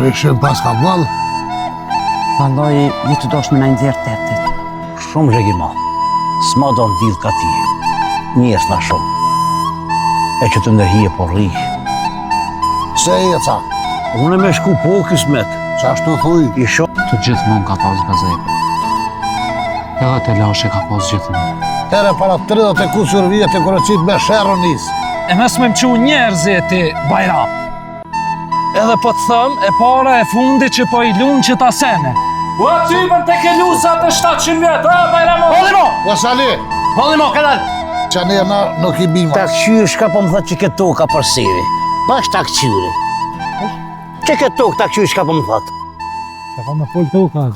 Rikshim pas ka vallë. Valloj, jetë dosh me na nxjerr tetet. Shumë zhegima. S'ma do në dilë ka ti. Njes na shumë. E që të ndërhije po rri. Se e ca? Unë me shku po kismet. Qa ashtu thuj? I shumë. Të gjithmonë ka pas gazepe. Edhe te lashe ka pas gjithmonë. Tere para 30 e kusur vjetë e kërëcit me shërë nisë. E mes me më qu njerëzi ti, Bajram. Edhe po të thëm, e para e fundi që po i lunë që ta sene. U e typën të ke lusat e 700 vjetë, Bajramo! Polimo! Vasali, Polimo, këllal! që ne na nuk i bima. Ta këqyri shka po më thët që këtë toka për siri. Bash ta këqyri. Që këtë tokë ta këqyri shka po më thët. Që ka me full toka,